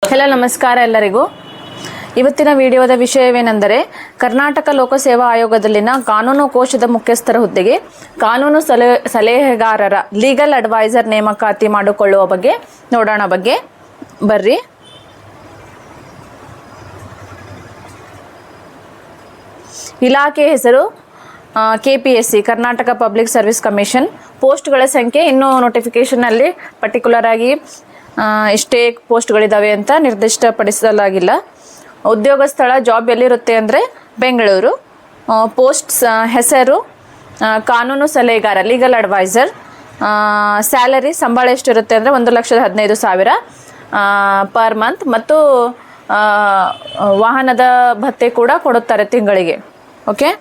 Hello ನಮಸ್ಕಾರ ಎಲ್ಲರಿಗೂ. ಇವತ್ತಿನ ವಿಡಿಯೋದ ವಿಷಯವೇನೆಂದರೆ ಕರ್ನಾಟಕ ಲೋಕಸೇವಾ ಆಯೋಗದಲ್ಲಿನ ಕಾನೂನು ಕೋಶದ ಮುಖ್ಯಸ್ಥರ ಹುದ್ದೆಗೆ ಕಾನೂನು ಸಲಹೆಗಾರರ ಲೀಗಲ್ ಅಡ್ವೈಸರ್ ನೇಮಕಾತಿ ಮಾಡಿಕೊಳ್ಳುವ ಬಗ್ಗೆ ನೋಡೋಣ. ಬರ್ರಿ. ಇಲಾಖೆ ಹೆಸರು KPSC, Karnataka public service commission. ಪೋಸ್ಟ್ಗಳ ಸಂಖ್ಯೆ ಇನ್ನೂ ನೋಟಿಫಿಕೇಷನಲ್ಲಿ ಪರ್ಟಿಕ್ಯುಲರ್ ಆಗಿ ಇಷ್ಟೇ ಪೋಸ್ಟ್ಗಳಿದ್ದಾವೆ ಅಂತ ನಿರ್ದಿಷ್ಟಪಡಿಸಲಾಗಿಲ್ಲ. ಉದ್ಯೋಗ ಸ್ಥಳ ಜಾಬ್ ಎಲ್ಲಿರುತ್ತೆ ಅಂದರೆ ಬೆಂಗಳೂರು. ಪೋಸ್ಟ್ಸ್ ಹೆಸರು ಕಾನೂನು ಸಲಹೆಗಾರ ಲೀಗಲ್ ಅಡ್ವೈಸರ್. ಸ್ಯಾಲರಿ ಸಂಬಳ ಎಷ್ಟಿರುತ್ತೆ ಅಂದರೆ 1,15,000 ಪರ್ ಮಂತ್. ಮತ್ತು ವಾಹನದ ಭತ್ಯೆ ಕೂಡ ಕೊಡುತ್ತಾರೆ ತಿಂಗಳಿಗೆ. ಓಕೆ.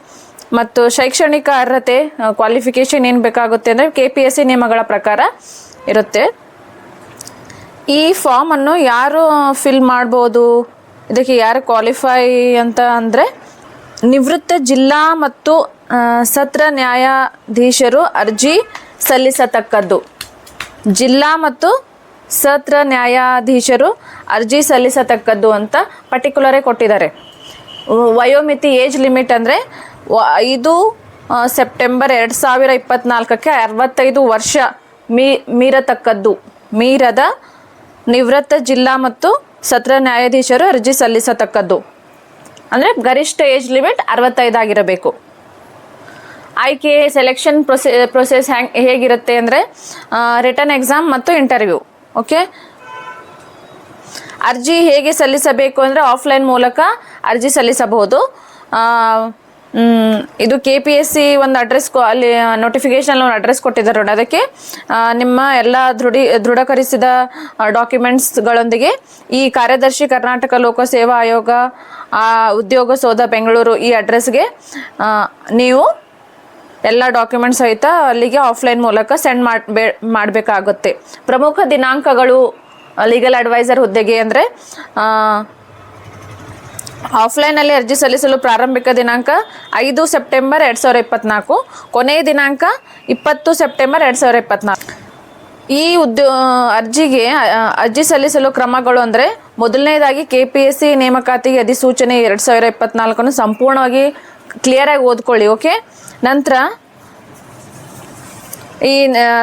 ಮತ್ತು ಶೈಕ್ಷಣಿಕ ಅರ್ಹತೆ ಕ್ವಾಲಿಫಿಕೇಷನ್ ಏನು ಬೇಕಾಗುತ್ತೆ ಅಂದರೆ KPSC ನಿಯಮಗಳ ಪ್ರಕಾರ ಇರುತ್ತೆ. ಈ ಫಾರ್ಮನ್ನು ಯಾರು ಫಿಲ್ ಮಾಡ್ಬೋದು, ಇದಕ್ಕೆ ಯಾರು ಕ್ವಾಲಿಫೈ ಅಂತ ಅಂದರೆ ನಿವೃತ್ತ ಜಿಲ್ಲಾ ಮತ್ತು ಸತ್ರ ನ್ಯಾಯಾಧೀಶರು ಅರ್ಜಿ ಸಲ್ಲಿಸತಕ್ಕದ್ದು. ಜಿಲ್ಲಾ ಮತ್ತು ಸತ್ರ ನ್ಯಾಯಾಧೀಶರು ಅರ್ಜಿ ಸಲ್ಲಿಸತಕ್ಕದ್ದು ಅಂತ ಪರ್ಟಿಕ್ಯುಲರೇ ಕೊಟ್ಟಿದ್ದಾರೆ. ವಯೋಮಿತಿ ಏಜ್ ಲಿಮಿಟ್ ಅಂದರೆ 5 ಸೆಪ್ಟೆಂಬರ್ 2024ಕ್ಕೆ 65 ವರ್ಷ ಮೀರದ ನಿವೃತ್ತ ಜಿಲ್ಲಾ ಮತ್ತು ಸತ್ರ ನ್ಯಾಯಾಧೀಶರು ಅರ್ಜಿ ಸಲ್ಲಿಸತಕ್ಕದ್ದು. ಅಂದರೆ ಗರಿಷ್ಠ ಏಜ್ ಲಿಮಿಟ್ 65 ಆಗಿರಬೇಕು. ಆಯ್ಕೆ ಸೆಲೆಕ್ಷನ್ ಪ್ರೊಸೆಸ್ ಹೇಗಿರುತ್ತೆ ಅಂದರೆ ರಿಟರ್ನ್ ಎಕ್ಸಾಮ್ ಮತ್ತು ಇಂಟರ್ವ್ಯೂ. ಓಕೆ. ಅರ್ಜಿ ಹೇಗೆ ಸಲ್ಲಿಸಬೇಕು ಅಂದರೆ ಆಫ್ಲೈನ್ ಮೂಲಕ ಅರ್ಜಿ ಸಲ್ಲಿಸಬಹುದು. ಇದು KPSC ಒಂದು ಅಡ್ರೆಸ್ ಅಲ್ಲಿ ನೋಟಿಫಿಕೇಶನ್ ಒಂದು ಅಡ್ರೆಸ್ ಕೊಟ್ಟಿದ್ದಾರೆ ನೋಡಿ. ಅದಕ್ಕೆ ನಿಮ್ಮ ಎಲ್ಲ ದೃಢೀಕರಿಸಿದ ಡಾಕ್ಯುಮೆಂಟ್ಸ್ಗಳೊಂದಿಗೆ ಈ ಕಾರ್ಯದರ್ಶಿ ಕರ್ನಾಟಕ ಲೋಕಸೇವಾ ಆಯೋಗ ಉದ್ಯೋಗ ಸೌಧ ಬೆಂಗಳೂರು ಈ ಅಡ್ರೆಸ್ಗೆ ನೀವು ಎಲ್ಲ ಡಾಕ್ಯುಮೆಂಟ್ಸ್ ಸಹಿತ ಅಲ್ಲಿಗೆ ಆಫ್ಲೈನ್ ಮೂಲಕ ಸೆಂಡ್ ಮಾಡಬೇಕಾಗುತ್ತೆ. ಪ್ರಮುಖ ದಿನಾಂಕಗಳು ಲೀಗಲ್ ಅಡ್ವೈಸರ್ ಹುದ್ದೆಗೆ ಅಂದರೆ ಆಫ್ಲೈನಲ್ಲಿ ಅರ್ಜಿ ಸಲ್ಲಿಸಲು ಪ್ರಾರಂಭಿಕ ದಿನಾಂಕ 5 ಸೆಪ್ಟೆಂಬರ್ 2024, ಕೊನೆಯ ದಿನಾಂಕ 20 ಸೆಪ್ಟೆಂಬರ್ 2024. ಈ ಅರ್ಜಿ ಸಲ್ಲಿಸಲು ಕ್ರಮಗಳು ಅಂದರೆ ಮೊದಲನೇದಾಗಿ KPSC ನೇಮಕಾತಿಗೆ ಅಧಿಸೂಚನೆ 2024 ಸಂಪೂರ್ಣವಾಗಿ ಕ್ಲಿಯರಾಗಿ ಓದ್ಕೊಳ್ಳಿ. ಓಕೆ. ನಂತರ ಈ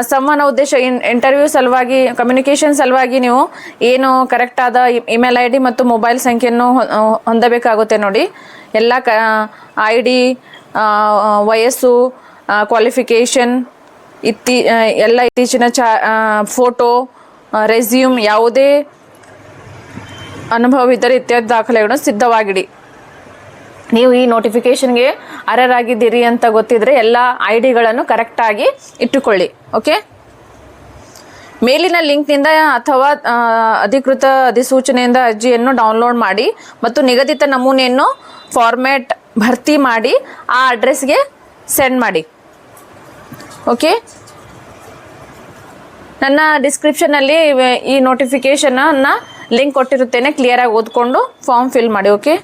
ಸಂವಹನ ಉದ್ದೇಶ ಇಂಟರ್ವ್ಯೂ ಸಲುವಾಗಿ ಕಮ್ಯುನಿಕೇಷನ್ ಸಲುವಾಗಿ ನೀವು ಏನು ಕರೆಕ್ಟಾದ ಇಮೇಲ್ ID ಮತ್ತು ಮೊಬೈಲ್ ಸಂಖ್ಯೆಯನ್ನು ಹೊಂದಬೇಕಾಗುತ್ತೆ ನೋಡಿ. ಎಲ್ಲ ID, ವಯಸ್ಸು, ಕ್ವಾಲಿಫಿಕೇಷನ್, ಎಲ್ಲ ಇತ್ತೀಚಿನ ಫೋಟೋ, ರೆಸ್ಯೂಮ್, ಯಾವುದೇ ಅನುಭವವಿದ್ದರೆ ಇತ್ಯಾದಿ ದಾಖಲೆಗಳನ್ನು ಸಿದ್ಧವಾಗಿಡಿ. ನೀವು ಈ ನೋಟಿಫಿಕೇಷನ್ಗೆ ಅರ್ಹರಾಗಿದ್ದೀರಿ ಅಂತ ಗೊತ್ತಿದ್ರೆ ಎಲ್ಲ IDಗಳನ್ನು ಕರೆಕ್ಟಾಗಿ ಇಟ್ಟುಕೊಳ್ಳಿ. ಓಕೆ. ಮೇಲಿನ ಲಿಂಕ್ನಿಂದ ಅಥವಾ ಅಧಿಕೃತ ಅಧಿಸೂಚನೆಯಿಂದ ಅರ್ಜಿಯನ್ನು ಡೌನ್ಲೋಡ್ ಮಾಡಿ ಮತ್ತು ನಿಗದಿತ ನಮೂನೆಯನ್ನು ಫಾರ್ಮ್ಯಾಟ್ ಭರ್ತಿ ಮಾಡಿ ಆ ಅಡ್ರೆಸ್ಗೆ ಸೆಂಡ್ ಮಾಡಿ. ಓಕೆ. ನನ್ನ ಡಿಸ್ಕ್ರಿಪ್ಷನಲ್ಲಿ ಈ ನೋಟಿಫಿಕೇಷನ್ನ ಲಿಂಕ್ ಕೊಟ್ಟಿರುತ್ತೇನೆ. ಕ್ಲಿಯರಾಗಿ ಓದ್ಕೊಂಡು ಫಾರ್ಮ್ ಫಿಲ್ ಮಾಡಿ. ಓಕೆ.